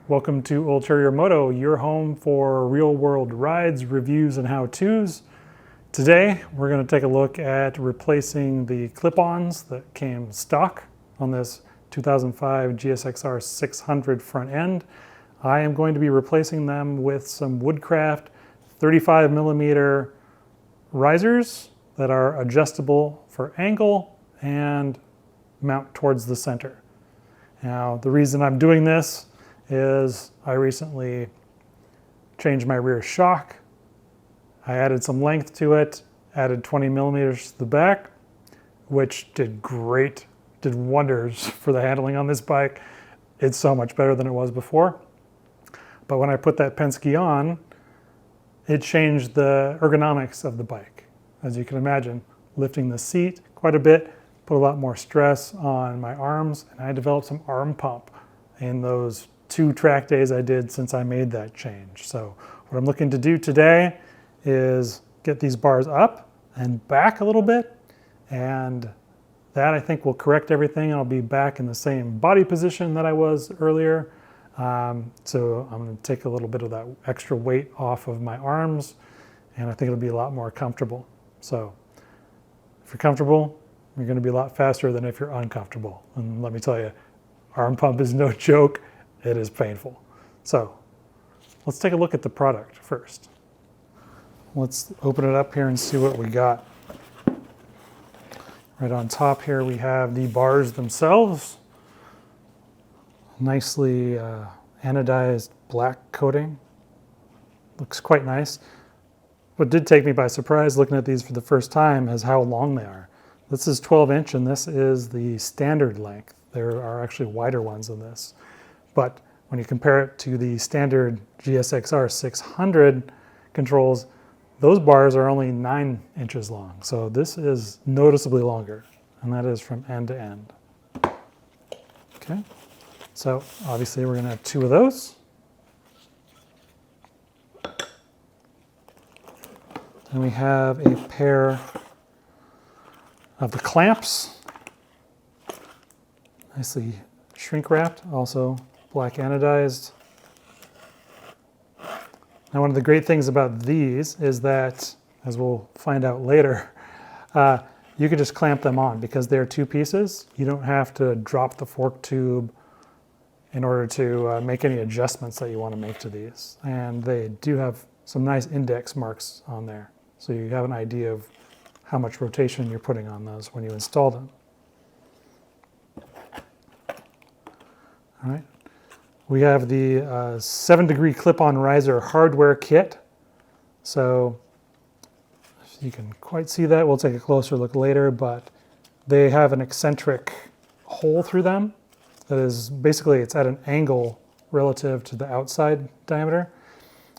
Welcome to Ulterior Moto, your home for real-world rides, reviews, and how-tos. Today, we're going to take a look at replacing the clip-ons that came stock on this 2005 GSX-R 600 front end. I am going to be replacing them with some Woodcraft 35mm risers that are adjustable for angle and mount towards the center. Now, the reason I'm doing this is I recently changed my rear shock. I added some length to it, added 20mm to the back, which did great, did wonders for the handling on this bike. It's so much better than it was before. But when I put that Penske on, it changed the ergonomics of the bike. As you can imagine, lifting the seat quite a bit, put a lot more stress on my arms, and I developed some arm pump in those 2 track days I did since I made that change. So what I'm looking to do today is get these bars up and back a little bit, and that I think will correct everything. I'll be back in the same body position that I was earlier. So I'm going to take a little bit of that extra weight off of my arms, and I think it'll be a lot more comfortable. So if you're comfortable, you're going to be a lot faster than if you're uncomfortable. And let me tell you, arm pump is no joke. It is painful. So let's take a look at the product first. Let's open it up here and see what we got. Right on top here we have the bars themselves. Nicely anodized black coating. Looks quite nice. What did take me by surprise looking at these for the first time is how long they are. This is 12-inch and this is the standard length. There are actually wider ones than this. But when you compare it to the standard GSX-R 600 controls, those bars are only 9 inches long. So this is noticeably longer, and that is from end to end. Okay, so obviously we're going to have 2 of those. And we have a pair of the clamps, nicely shrink wrapped, also black anodized. Now, one of the great things about these is that, as we'll find out later, you can just clamp them on because they're 2 pieces. You don't have to drop the fork tube in order to make any adjustments that you want to make to these. And they do have some nice index marks on there, so you have an idea of how much rotation you're putting on those when you install them. All right. We have the 7-degree clip-on riser hardware kit. So if you can quite see that, we'll take a closer look later, but they have an eccentric hole through them. That is basically, it's at an angle relative to the outside diameter.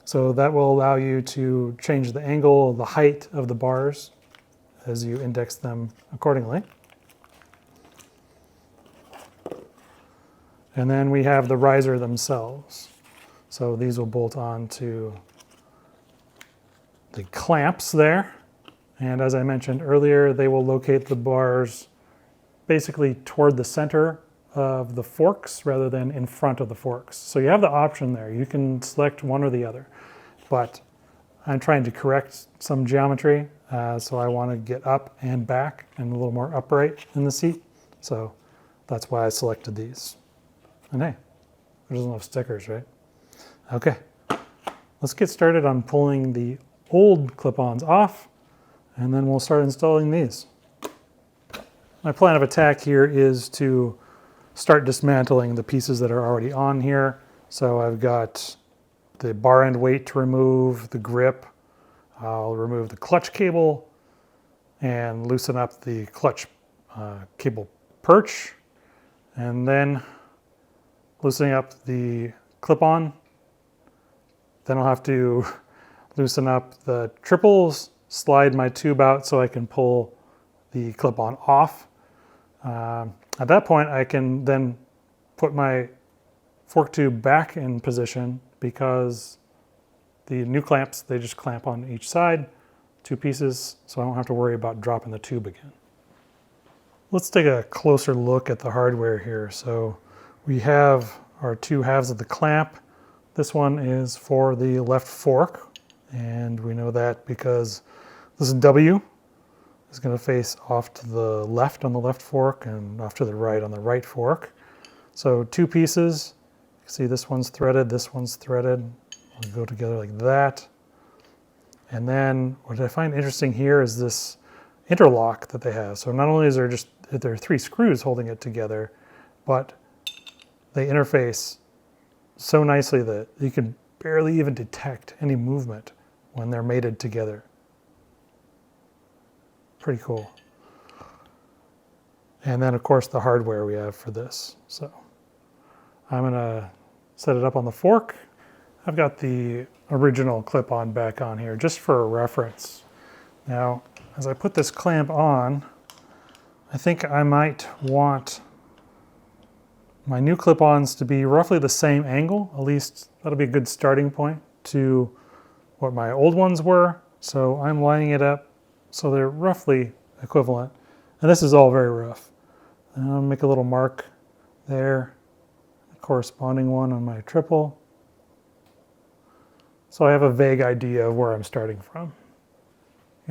So that will allow you to change the angle, the height of the bars as you index them accordingly. And then we have the riser themselves. So these will bolt on to the clamps there. And as I mentioned earlier, they will locate the bars basically toward the center of the forks rather than in front of the forks. So you have the option there. You can select one or the other. But I'm trying to correct some geometry, so I want to get up and back and a little more upright in the seat. So that's why I selected these. And hey, there's no stickers, right? Okay, let's get started on pulling the old clip-ons off, and then we'll start installing these. My plan of attack here is to start dismantling the pieces that are already on here. So I've got the bar end weight to remove, the grip. I'll remove the clutch cable and loosen up the clutch cable perch, and then loosening up the clip-on. Then I'll have to loosen up the triples, slide my tube out so I can pull the clip-on off. At that point, I can then put my fork tube back in position because the new clamps, they just clamp on each side, 2 pieces, so I don't have to worry about dropping the tube again. Let's take a closer look at the hardware here. So we have are two halves of the clamp. This one is for the left fork, and we know that because this W is going to face off to the left on the left fork and off to the right on the right fork. So two pieces. You can see this one's threaded, this one's threaded. They'll go together like that. And then what I find interesting here is this interlock that they have. So not only is there are three screws holding it together, but they interface so nicely that you can barely even detect any movement when they're mated together. Pretty cool. And then of course the hardware we have for this. So I'm gonna set it up on the fork. I've got the original clip-on back on here just for a reference. Now, as I put this clamp on, I think I might want my new clip-ons to be roughly the same angle. At least that'll be a good starting point to what my old ones were. So I'm lining it up so they're roughly equivalent. And this is all very rough. And I'll make a little mark there, a corresponding one on my triple. So I have a vague idea of where I'm starting from.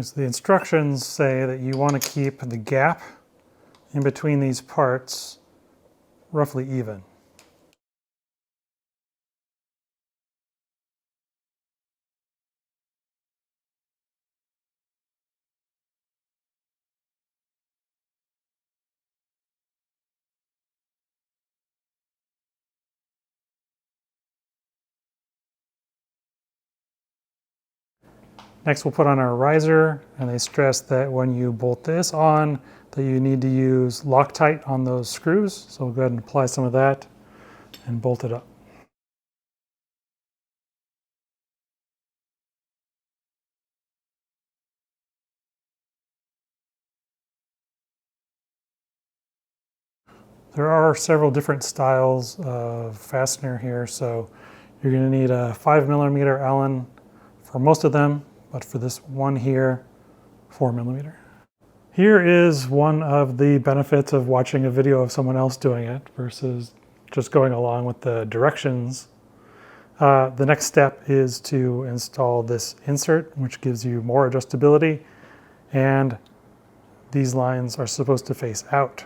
So the instructions say that you want to keep the gap in between these parts roughly even. Next we'll put on our riser, and they stress that when you bolt this on, that you need to use Loctite on those screws. So we'll go ahead and apply some of that and bolt it up. There are several different styles of fastener here, so you're going to need a 5mm Allen for most of them, but for this one here, 4mm. Here is one of the benefits of watching a video of someone else doing it versus just going along with the directions. The next step is to install this insert, which gives you more adjustability, and these lines are supposed to face out.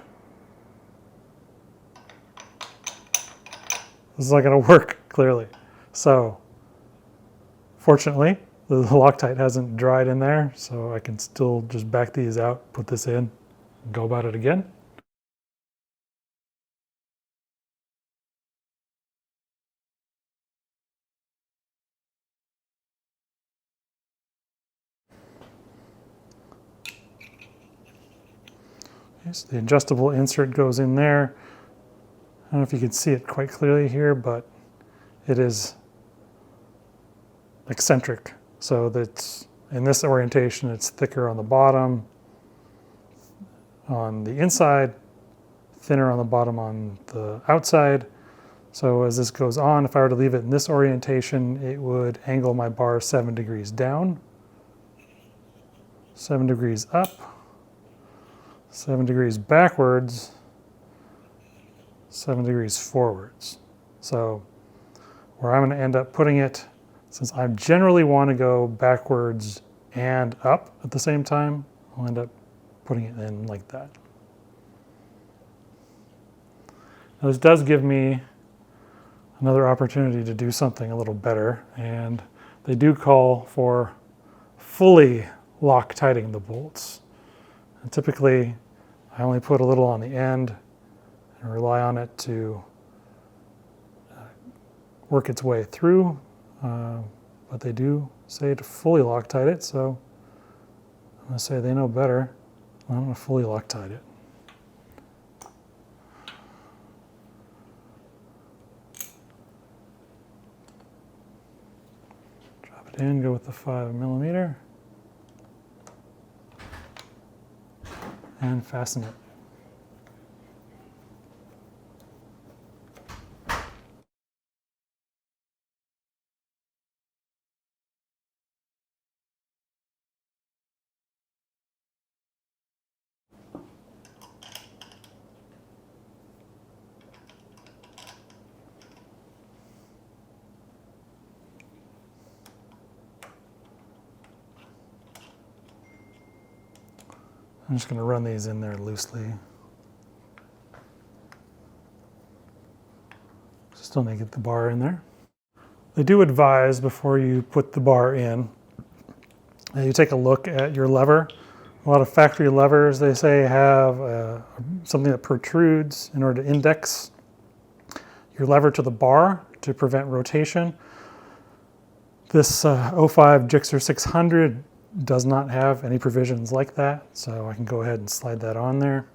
This is not going to work, clearly. So, fortunately, the Loctite hasn't dried in there, so I can still just back these out, put this in, and go about it again. Okay, so the adjustable insert goes in there. I don't know if you can see it quite clearly here, but it is eccentric. So that's in this orientation, it's thicker on the bottom, on the inside, thinner on the bottom on the outside. So as this goes on, if I were to leave it in this orientation, it would angle my bar 7 degrees down, 7 degrees up, 7 degrees backwards, 7 degrees forwards. So where I'm going to end up putting it, since I generally want to go backwards and up at the same time, I'll end up putting it in like that. Now this does give me another opportunity to do something a little better, and they do call for fully Loctiting the bolts. And typically I only put a little on the end and rely on it to work its way through, but they do say to fully Loctite it, so I'm going to say they know better. I'm going to fully Loctite it. Drop it in, go with the 5mm, and fasten it. I'm just going to run these in there loosely. Still need to get the bar in there. They do advise before you put the bar in, you take a look at your lever. A lot of factory levers, they say, have something that protrudes in order to index your lever to the bar to prevent rotation. This 05 Gixxer 600 does not have any provisions like that, so I can go ahead and slide that on there.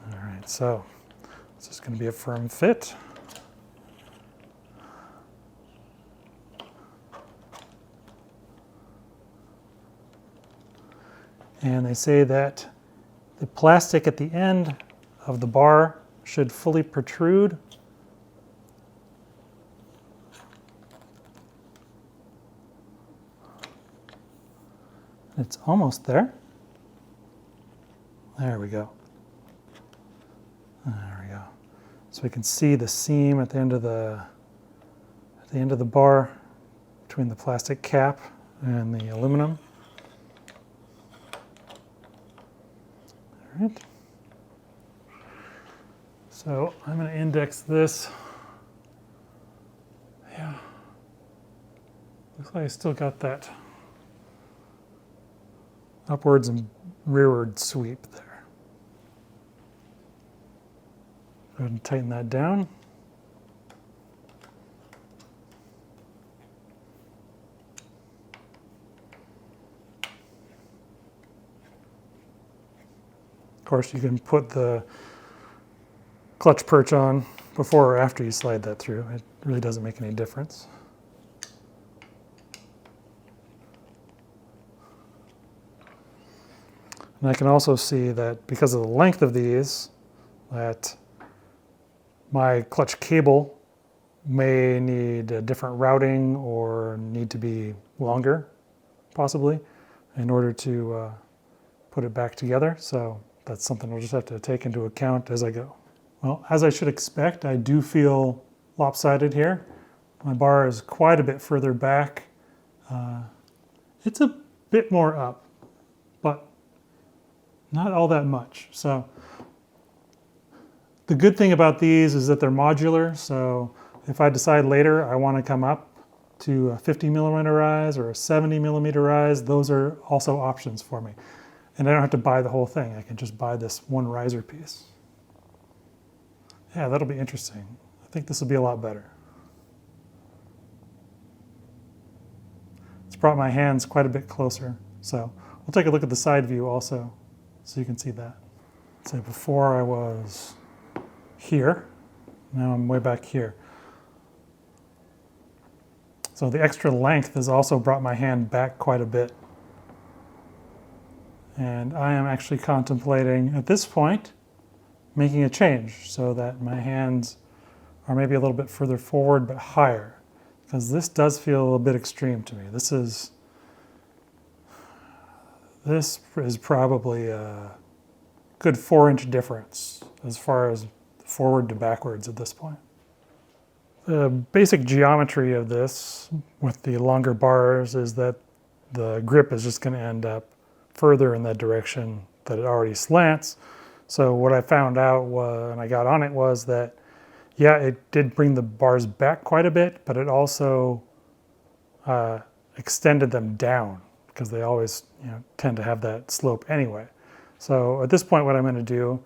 All right, so it's just going to be a firm fit. And they say that the plastic at the end of the bar should fully protrude. It's almost there. There we go. There we go. So we can see the seam at the end of the bar between the plastic cap and the aluminum. All right. So I'm going to index this. Yeah. Looks like I still got that upwards and rearward sweep there. Go ahead and tighten that down. Of course, you can put the clutch perch on before or after you slide that through. It really doesn't make any difference. And I can also see that because of the length of these, that my clutch cable may need a different routing or need to be longer, possibly, in order to put it back together. So that's something we'll just have to take into account as I go. Well, as I should expect, I do feel lopsided here. My bar is quite a bit further back. It's a bit more up, but not all that much. So the good thing about these is that they're modular. So if I decide later I want to come up to a 50 millimeter rise or a 70 millimeter rise, those are also options for me. And I don't have to buy the whole thing. I can just buy this one riser piece. Yeah, that'll be interesting. I think this will be a lot better. It's brought my hands quite a bit closer. So we'll take a look at the side view also, so you can see that. So before I was here, now I'm way back here. So the extra length has also brought my hand back quite a bit. And I am actually contemplating at this point making a change so that my hands are maybe a little bit further forward but higher, because this does feel a little bit extreme to me. This is probably a good 4-inch difference as far as forward to backwards at this point. The basic geometry of this with the longer bars is that the grip is just going to end up further in that direction that it already slants. So what I found out when I got on it was that, yeah, it did bring the bars back quite a bit, but it also extended them down, because they always tend to have that slope anyway. So at this point, what I'm going to do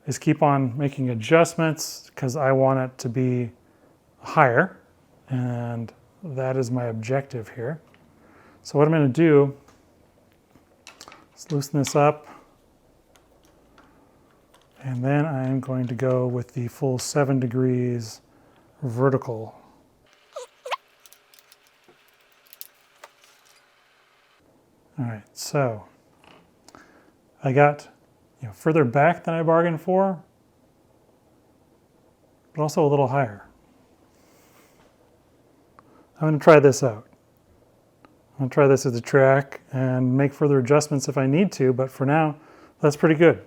is keep on making adjustments, because I want it to be higher, and that is my objective here. So what I'm going to do is loosen this up, and then I'm going to go with the full 7 degrees vertical. All right, so I got further back than I bargained for, but also a little higher. I'm going to try this out. I'm going to try this as a track and make further adjustments if I need to, but for now, that's pretty good.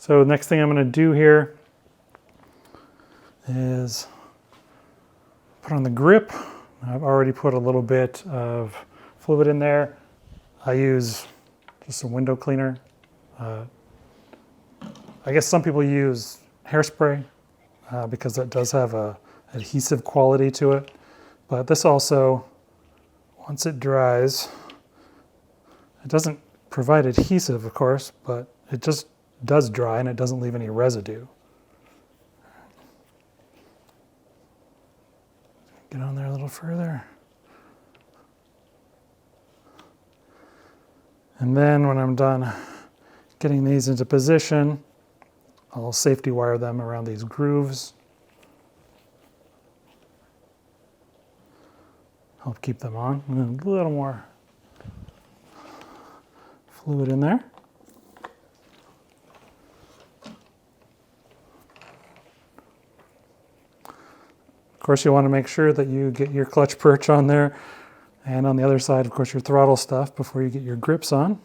So the next thing I'm going to do here is put on the grip. I've already put a little bit of fluid in there. I use just a window cleaner. I guess some people use hairspray because that does have a adhesive quality to it. But this also, once it dries, it doesn't provide adhesive, of course, but it just does dry and it doesn't leave any residue. Get on there a little further. And then when I'm done getting these into position, I'll safety wire them around these grooves. Help keep them on. And a little more fluid in there. Of course, you want to make sure that you get your clutch perch on there, and on the other side, of course, your throttle stuff before you get your grips on.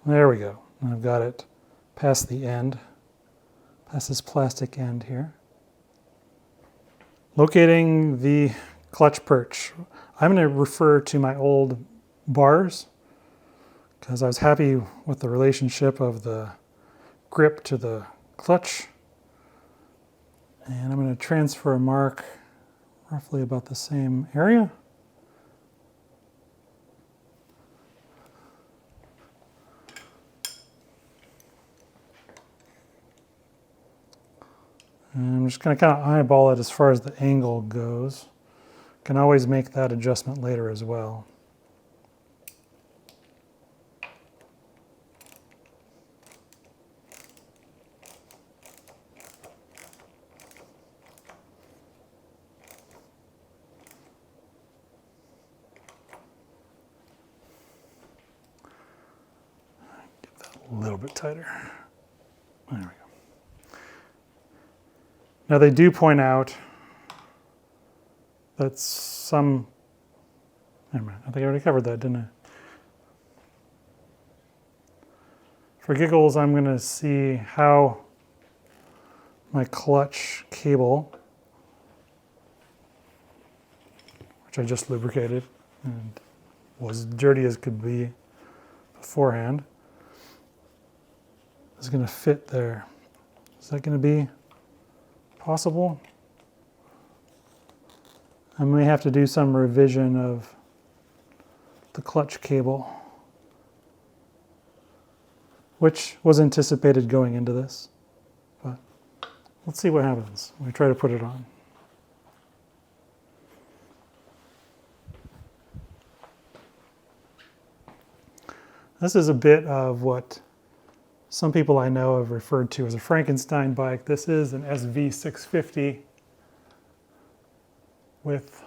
There we go. And I've got it past the end, past this plastic end here. Locating the clutch perch. I'm going to refer to my old bars because I was happy with the relationship of the grip to the clutch. And I'm going to transfer a mark roughly about the same area. And I'm just going to kind of eyeball it as far as the angle goes. Can always make that adjustment later as well. Get that a little bit tighter. There we go. Now they do point out that some, never mind, I think I already covered that, didn't I? For giggles, I'm going to see how my clutch cable, which I just lubricated and was as dirty as could be beforehand, is going to fit there. Is that going to be possible? I may have to do some revision of the clutch cable, which was anticipated going into this, but let's see what happens when we try to put it on. This is a bit of what some people I know have referred to as a Frankenstein bike. This is an SV650 with,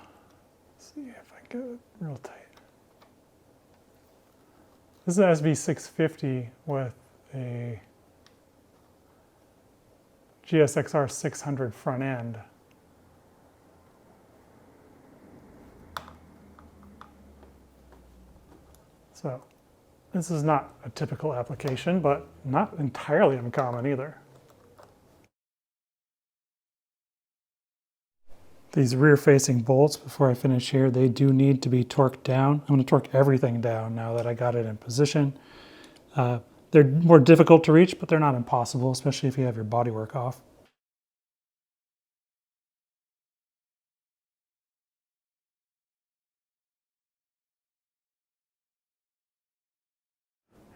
let's see if I get it real tight. This is an SV650 with a GSXR 600 front end. So this is not a typical application, but not entirely uncommon either. These rear-facing bolts, before I finish here, they do need to be torqued down. I'm going to torque everything down now that I got it in position. They're more difficult to reach, but they're not impossible, especially if you have your bodywork off.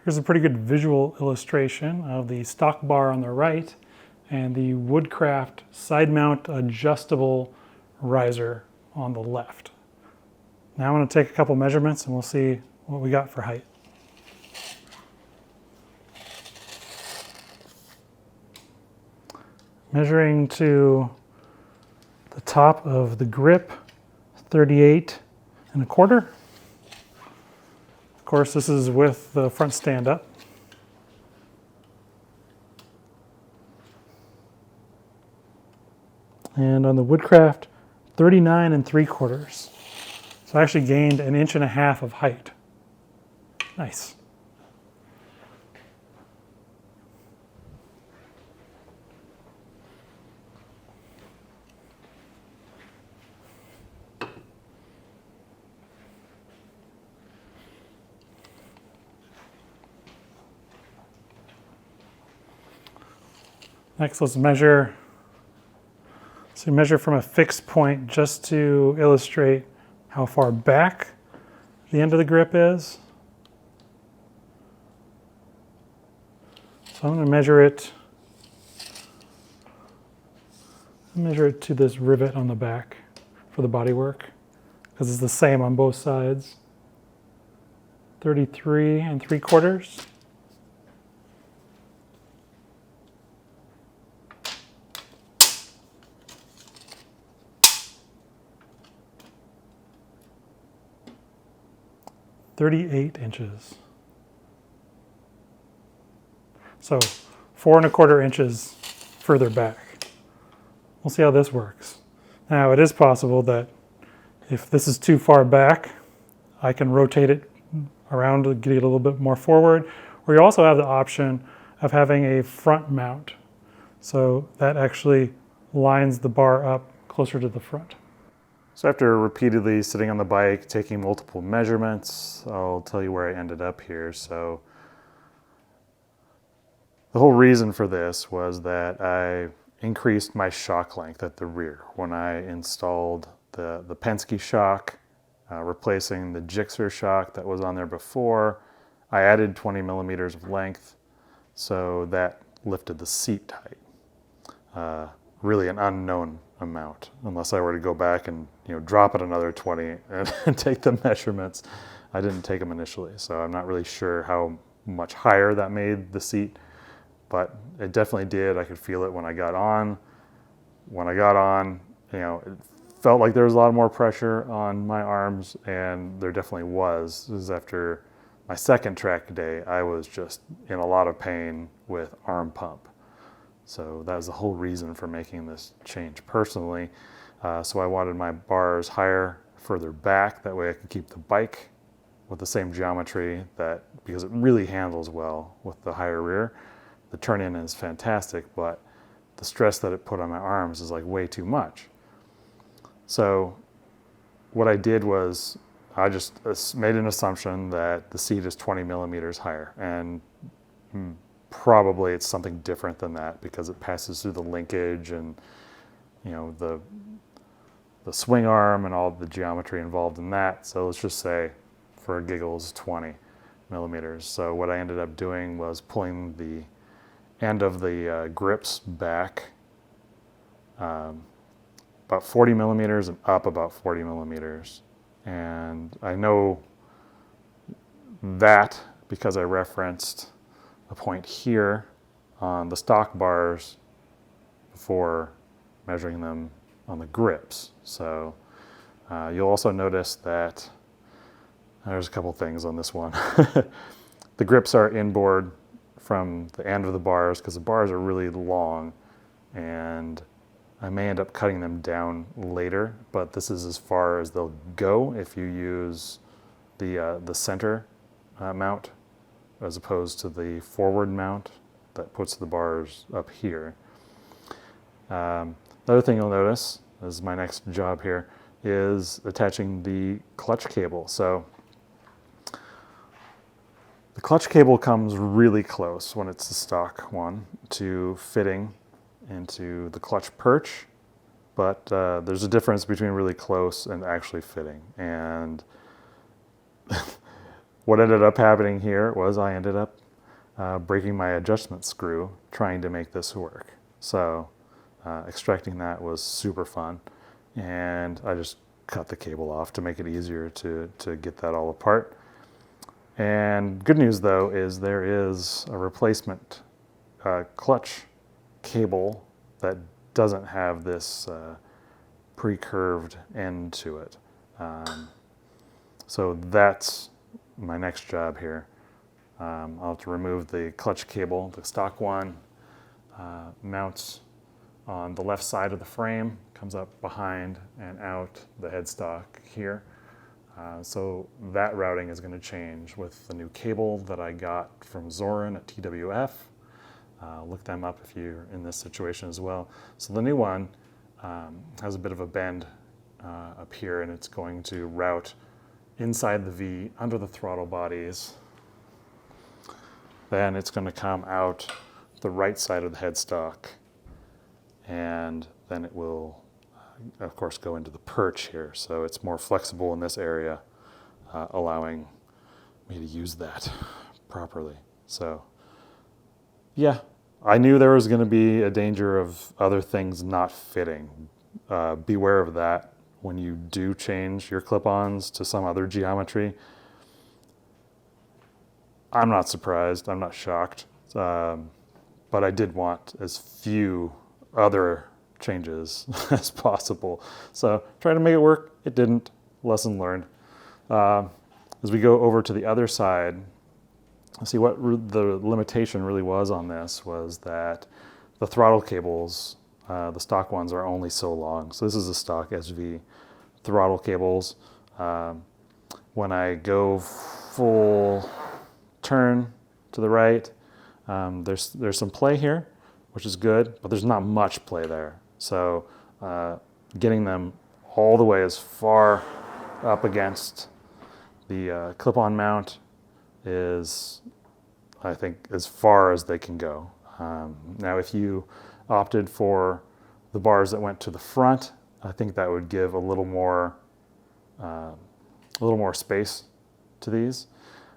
Here's a pretty good visual illustration of the stock bar on the right and the Woodcraft side mount adjustable riser on the left. Now I'm going to take a couple measurements and we'll see what we got for height. Measuring to the top of the grip, 38 1/4. Of course, this is with the front stand up. And on the Woodcraft, 39 3/4. So I actually gained 1.5 inches of height. Nice. Next, let's measure. So measure from a fixed point just to illustrate how far back the end of the grip is. So I'm going to measure it to this rivet on the back for the bodywork, because it's the same on both sides. 33 3/4. $38. So 4 1/4 inches further back. We'll see how this works. Now, it is possible that if this is too far back, I can rotate it around to get it a little bit more forward. Or you also have the option of having a front mount. So that actually lines the bar up closer to the front. So after repeatedly sitting on the bike, taking multiple measurements, I'll tell you where I ended up here. So the whole reason for this was that I increased my shock length at the rear when I installed the Penske shock, replacing the Gixxer shock that was on there before. I added 20 millimeters of length, so that lifted the seat height. Really an unknown amount, unless I were to go back and drop it another 20 and take the measurements. I didn't take them initially, so I'm not really sure how much higher that made the seat, but it definitely did. I could feel it when I got on. When I got on, it felt like there was a lot more pressure on my arms, and there definitely was. This is after my second track day. I was just in a lot of pain with arm pump. So that was the whole reason for making this change personally. So I wanted my bars higher, further back. That way I could keep the bike with the same geometry, because it really handles well with the higher rear. The turn-in is fantastic, but the stress that it put on my arms is like way too much. So what I did was I just made an assumption that the seat is 20 millimeters higher, and probably it's something different than that because it passes through the linkage and the swing arm and all the geometry involved in that. So let's just say, for giggles, 20 millimeters. So what I ended up doing was pulling the end of the grips back about 40 millimeters and up about 40 millimeters. And I know that because I referenced a point here on the stock bars before measuring them on the grips. So you'll also notice that there's a couple things on this one. The grips are inboard from the end of the bars because the bars are really long, and I may end up cutting them down later, but this is as far as they'll go if you use the center mount as opposed to the forward mount that puts the bars up here. The other thing you'll notice, this is my next job here, is attaching the clutch cable. So the clutch cable comes really close when it's the stock one to fitting into the clutch perch, but there's a difference between really close and actually fitting. And what ended up happening here was I ended up breaking my adjustment screw trying to make this work. So extracting that was super fun, and I just cut the cable off to make it easier to get that all apart. And good news though is there is a replacement clutch cable that doesn't have this pre-curved end to it. So that's my next job here. I'll have to remove the clutch cable. The stock one mounts on the left side of the frame, comes up behind and out the headstock here. So that routing is going to change with the new cable that I got from Zoran at TWF. Look them up if you're in this situation as well. So the new one has a bit of a bend up here, and it's going to route inside the V under the throttle bodies. Then it's going to come out the right side of the headstock and then it will, of course, go into the perch here. So it's more flexible in this area, allowing me to use that properly. So yeah, I knew there was going to be a danger of other things not fitting. Beware of that when you do change your clip-ons to some other geometry. I'm not surprised, I'm not shocked, but I did want as few other changes as possible. So trying to make it work, it didn't. Lesson learned. As we go over to the other side, see what the limitation really was on this was that the throttle cables, the stock ones, are only so long. So this is a stock SV throttle cables. When I go full turn to the right, there's some play here, which is good, but there's not much play there. So getting them all the way as far up against the clip-on mount is, I think, as far as they can go. Now, if you opted for the bars that went to the front, I think that would give a little more space to these.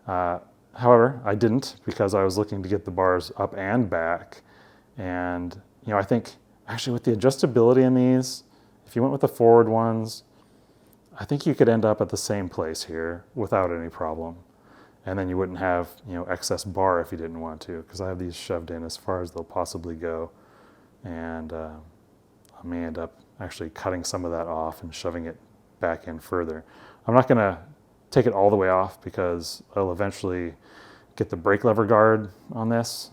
However, I didn't, because I was looking to get the bars up and back. And I think actually with the adjustability in these, if you went with the forward ones, I think you could end up at the same place here without any problem. And then you wouldn't have excess bar if you didn't want to, because I have these shoved in as far as they'll possibly go. And I may end up actually cutting some of that off and shoving it back in further. I'm not going to take it all the way off because I'll eventually get the brake lever guard on this,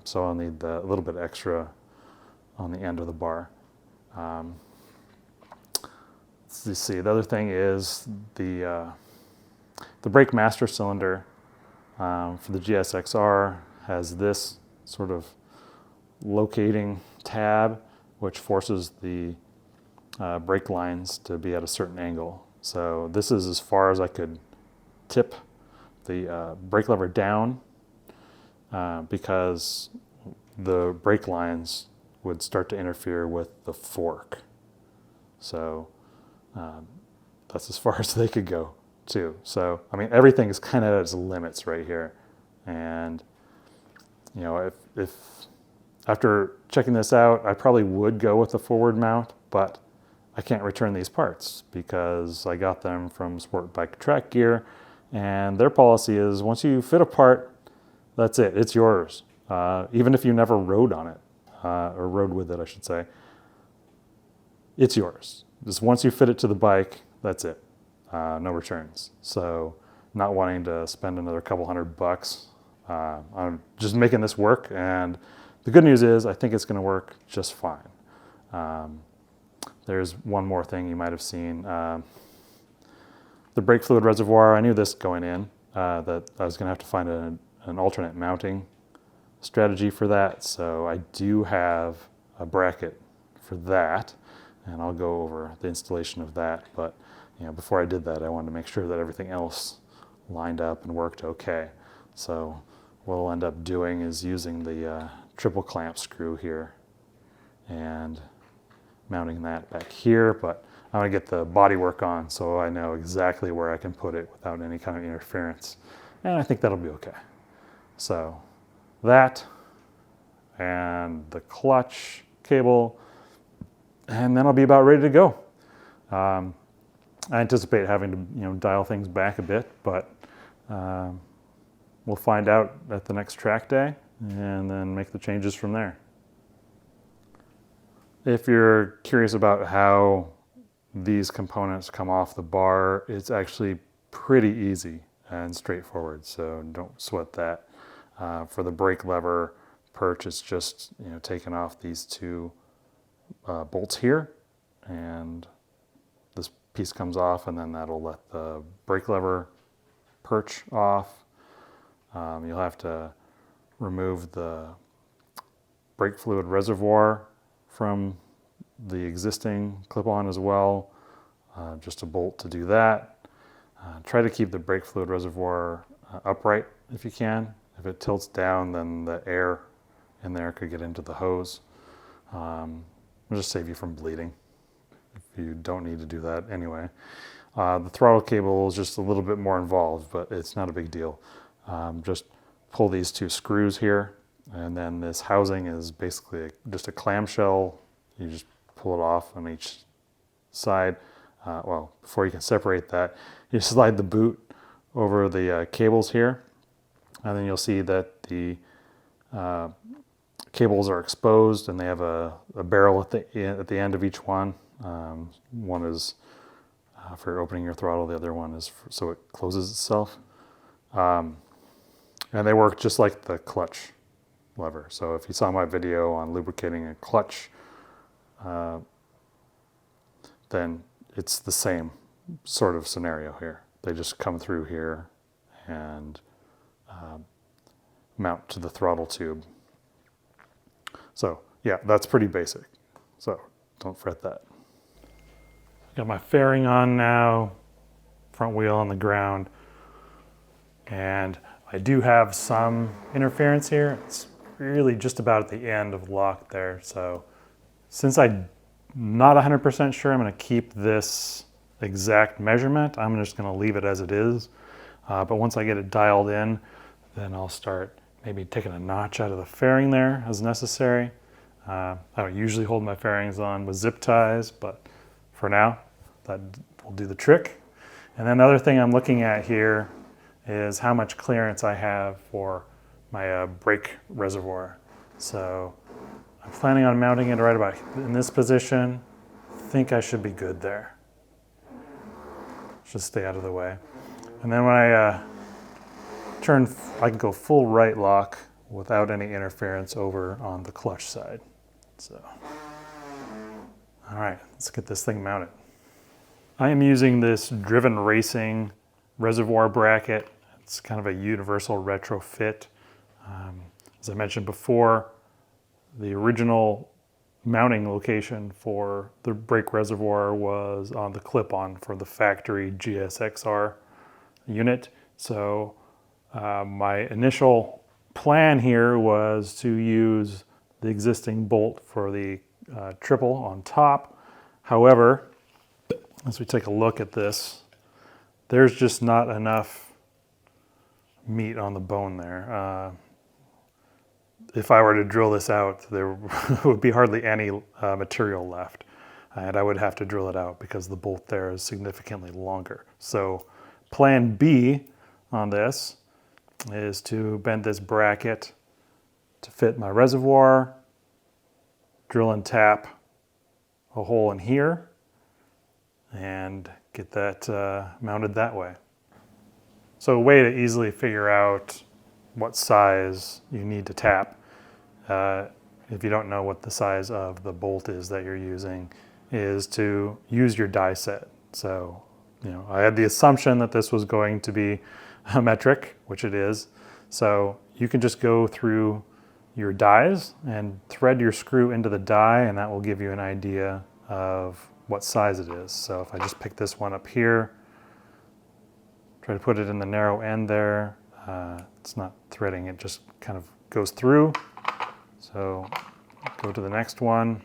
so I'll need a little bit extra on the end of the bar. Let's see, the other thing is the brake master cylinder for the GSXR has this sort of locating tab, which forces the brake lines to be at a certain angle. So this is as far as I could tip the brake lever down, because the brake lines would start to interfere with the fork. So that's as far as they could go too. So I mean, everything is kind of at its limits right here. And if after checking this out, I probably would go with the forward mount, but I can't return these parts because I got them from Sport Bike Track Gear, and their policy is once you fit a part, that's it, it's yours. Even if you never rode on it, or rode with it, I should say, it's yours. Just once you fit it to the bike, that's it. No returns. So not wanting to spend another couple $100, I'm just making this work, and the good news is I think it's going to work just fine. There's one more thing you might have seen. The brake fluid reservoir, I knew this going in, that I was going to have to find an alternate mounting strategy for that. So I do have a bracket for that, and I'll go over the installation of that. But before I did that, I wanted to make sure that everything else lined up and worked okay. So what I'll end up doing is using the triple clamp screw here and mounting that back here, but I want to get the body work on so I know exactly where I can put it without any kind of interference. And I think that'll be okay. So that and the clutch cable, and then I'll be about ready to go. I anticipate having to dial things back a bit, but we'll find out at the next track day and then make the changes from there. If you're curious about how these components come off the bar, it's actually pretty easy and straightforward, so don't sweat that. For the brake lever perch, it's just taking off these two bolts here, and this piece comes off, and then that'll let the brake lever perch off. You'll have to remove the brake fluid reservoir from the existing clip-on as well, just a bolt to do that. Try to keep the brake fluid reservoir upright if you can. If it tilts down, then the air in there could get into the hose. It'll just save you from bleeding if you don't need to do that anyway. The throttle cable is just a little bit more involved, but it's not a big deal. Just pull these two screws here, and then this housing is basically just a clamshell. You just pull it off on each side. Well, before you can separate that, you slide the boot over the cables here, and then you'll see that the cables are exposed, and they have a barrel at the end of each one. One is for opening your throttle, the other one is so it closes itself. And they work just like the clutch lever. So if you saw my video on lubricating a clutch, then it's the same sort of scenario here. They just come through here and mount to the throttle tube. So yeah, that's pretty basic. So don't fret that. Got my fairing on now, front wheel on the ground, and I do have some interference here. It's really just about at the end of lock there. So since I'm not 100% sure I'm going to keep this exact measurement, I'm just going to leave it as it is. But once I get it dialed in, then I'll start maybe taking a notch out of the fairing there as necessary. I don't usually hold my fairings on with zip ties, but for now, that will do the trick. And then the other thing I'm looking at here is how much clearance I have for my brake reservoir. So I'm planning on mounting it right about in this position. I think I should be good there. Just stay out of the way. And then when I turn, I can go full right lock without any interference over on the clutch side. So, all right, let's get this thing mounted. I am using this Driven Racing reservoir bracket. It's kind of a universal retrofit. As I mentioned before, the original mounting location for the brake reservoir was on the Clipon for the factory GSXR unit. So my initial plan here was to use the existing bolt for the triple on top. However, as we take a look at this, there's just not enough meat on the bone there. If I were to drill this out, there would be hardly any material left. And I would have to drill it out because the bolt there is significantly longer. So plan B on this is to bend this bracket to fit my reservoir, drill and tap a hole in here, and get that mounted that way. So a way to easily figure out what size you need to tap, if you don't know what the size of the bolt is that you're using, is to use your die set. So, I had the assumption that this was going to be a metric, which it is. So you can just go through your dies and thread your screw into the die, and that will give you an idea of what size it is. So if I just pick this one up here, try to put it in the narrow end there, it's not threading, it just kind of goes through. So go to the next one,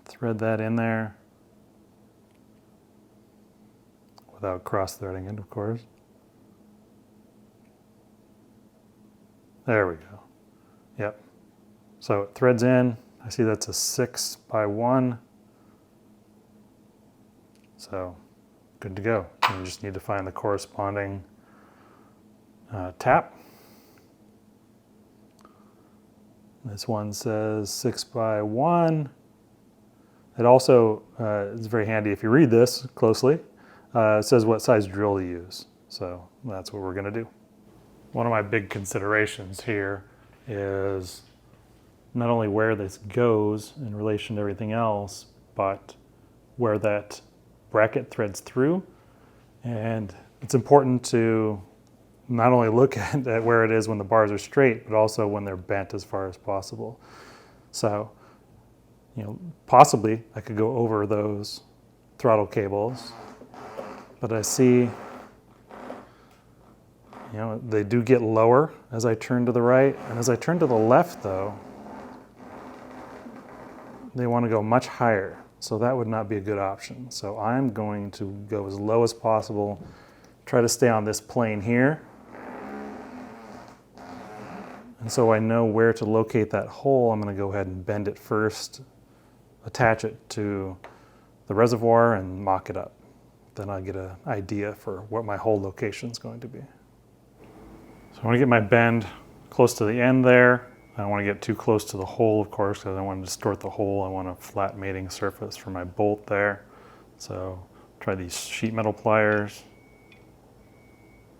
thread that in there without cross-threading it, of course. There we go. Yep. So it threads in. I see that's a 6x1. So good to go. And you just need to find the corresponding tap. This one says 6x1. It also is very handy if you read this closely. It says what size drill to use. So that's what we're going to do. One of my big considerations here is not only where this goes in relation to everything else, but where that bracket threads through. And it's important to not only look at where it is when the bars are straight, but also when they're bent as far as possible. So, possibly I could go over those throttle cables, but I see, they do get lower as I turn to the right. And as I turn to the left, though, they want to go much higher. So that would not be a good option. So I'm going to go as low as possible, try to stay on this plane here. And so I know where to locate that hole. I'm going to go ahead and bend it first, attach it to the reservoir and mock it up. Then I get an idea for what my hole location is going to be. So I want to get my bend close to the end there. I don't want to get too close to the hole, of course, because I don't want to distort the hole. I want a flat mating surface for my bolt there. So try these sheet metal pliers.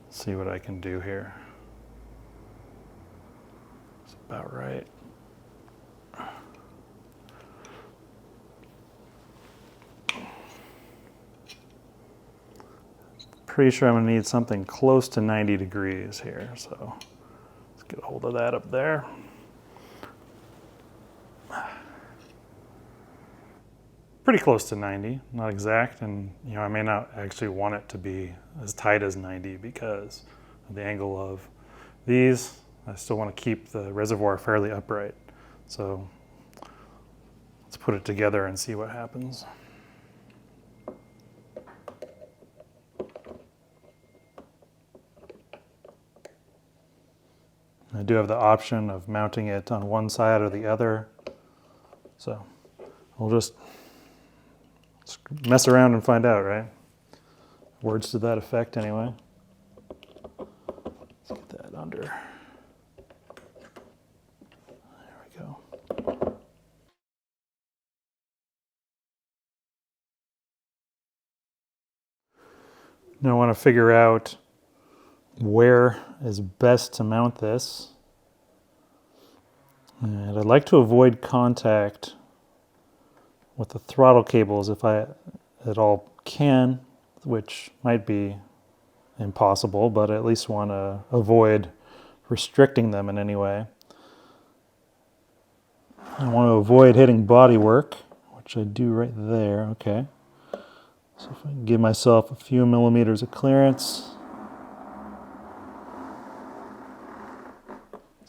See what I can do here. It's about right. Pretty sure I'm going to need something close to 90 degrees here, so let's get a hold of that up there. Pretty close to 90, not exact, and I may not actually want it to be as tight as 90 because of the angle of these. I still want to keep the reservoir fairly upright, so let's put it together and see what happens. I do have the option of mounting it on one side or the other, so we'll just mess around and find out, right? Words to that effect anyway. Let's get that under. There we go. Now I want to figure out where is best to mount this. And I'd like to avoid contact with the throttle cables if I at all can, which might be impossible, but I at least want to avoid restricting them in any way. I want to avoid hitting bodywork, which I do right there. Okay. So if I can give myself a few millimeters of clearance.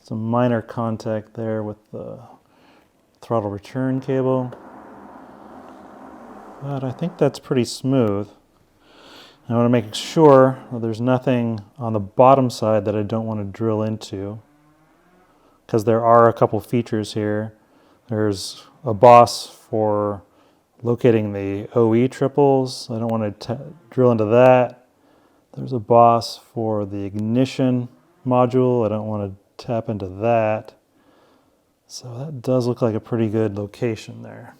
Some minor contact there with the throttle return cable. But I think that's pretty smooth. I want to make sure that there's nothing on the bottom side that I don't want to drill into, because there are a couple features here. There's a boss for locating the OE triples. I don't want to drill into that. There's a boss for the ignition module. I don't want to tap into that. So that does look like a pretty good location there.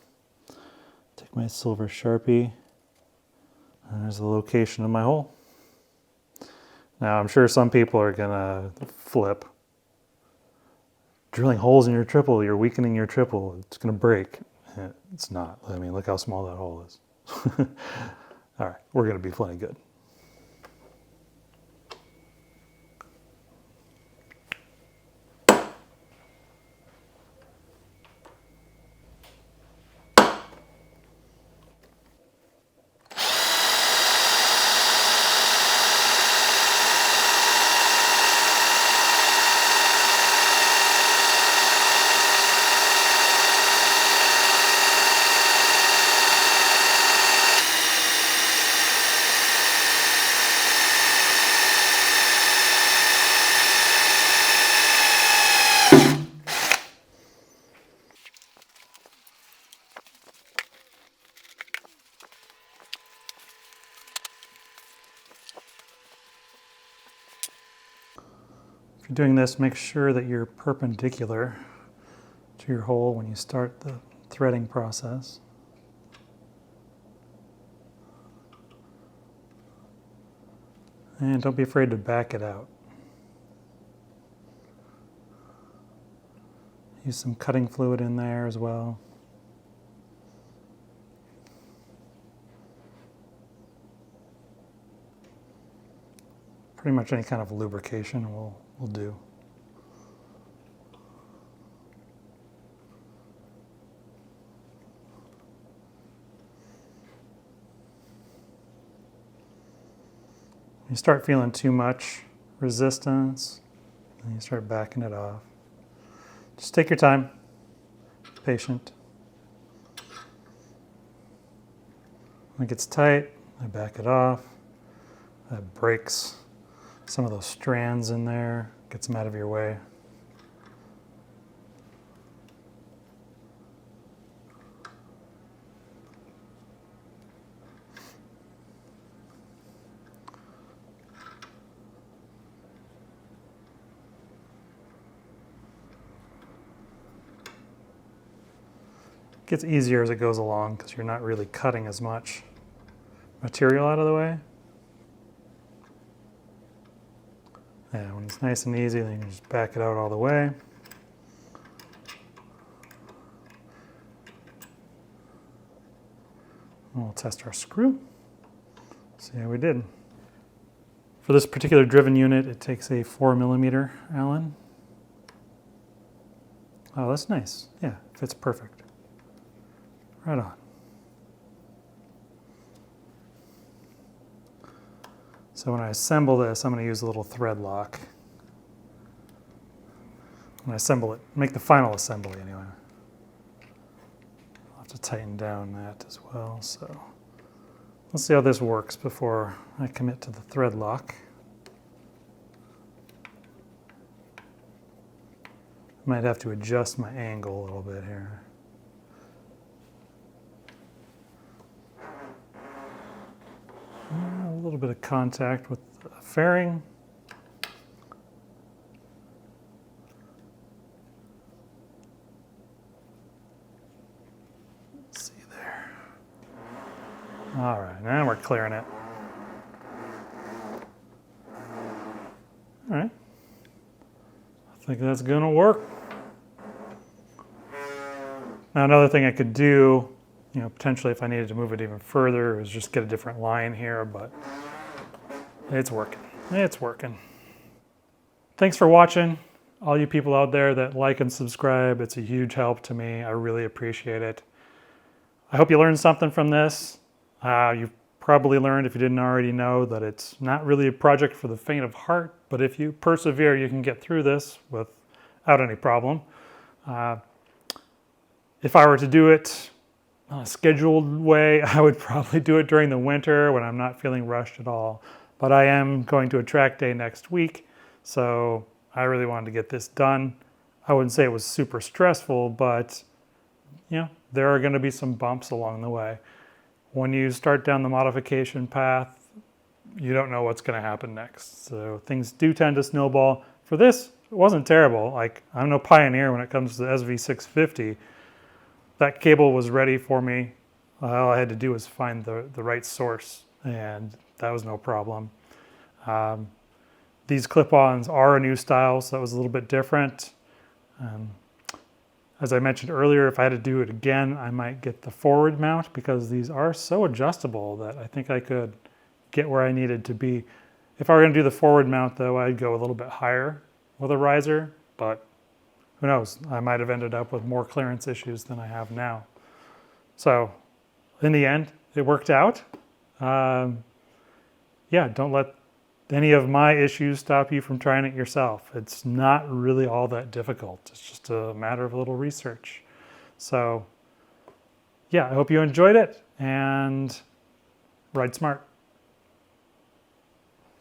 Take my silver Sharpie, and there's the location of my hole. Now I'm sure some people are gonna flip. Drilling holes in your triple, you're weakening your triple, it's gonna break. It's not. I mean, look how small that hole is. All right, we're gonna be plenty good. If you're doing this, make sure that you're perpendicular to your hole when you start the threading process. And don't be afraid to back it out. Use some cutting fluid in there as well. Pretty much any kind of lubrication will do. You start feeling too much resistance, and you start backing it off. Just take your time, be patient. When it gets tight, I back it off. That breaks some of those strands in there, gets them out of your way. Gets easier as it goes along because you're not really cutting as much material out of the way. Yeah, when it's nice and easy, then you can just back it out all the way. And we'll test our screw. See how we did. For this particular driven unit, it takes a 4mm Allen. Oh, that's nice. Yeah, fits perfect. Right on. So when I assemble this, I'm going to use a little thread lock. When I assemble it, make the final assembly anyway. I'll have to tighten down that as well. So let's see how this works before I commit to the thread lock. I might have to adjust my angle a little bit here. A little bit of contact with the fairing. Let's see there. All right, now we're clearing it. All right. I think that's gonna work. Now another thing I could do, potentially if I needed to move it even further, is just get a different line here, but it's working. It's working. Thanks for watching. All you people out there that like and subscribe, it's a huge help to me. I really appreciate it. I hope you learned something from this. You've probably learned, if you didn't already know, that it's not really a project for the faint of heart, but if you persevere, you can get through this without any problem. If I were to do it a scheduled way, I would probably do it during the winter when I'm not feeling rushed at all. But I am going to a track day next week, so I really wanted to get this done. I wouldn't say it was super stressful, but there are going to be some bumps along the way. When you start down the modification path, you don't know what's going to happen next. So things do tend to snowball. For this, it wasn't terrible. Like, I'm no pioneer when it comes to the SV650. That cable was ready for me. All I had to do was find the right source, and that was no problem. These clip-ons are a new style, so that was a little bit different. As I mentioned earlier, if I had to do it again, I might get the forward mount because these are so adjustable that I think I could get where I needed to be. If I were going to do the forward mount, though, I'd go a little bit higher with a riser, but who knows? I might have ended up with more clearance issues than I have now. So in the end, it worked out. Yeah, don't let any of my issues stop you from trying it yourself. It's not really all that difficult. It's just a matter of a little research. So yeah, I hope you enjoyed it, and ride smart.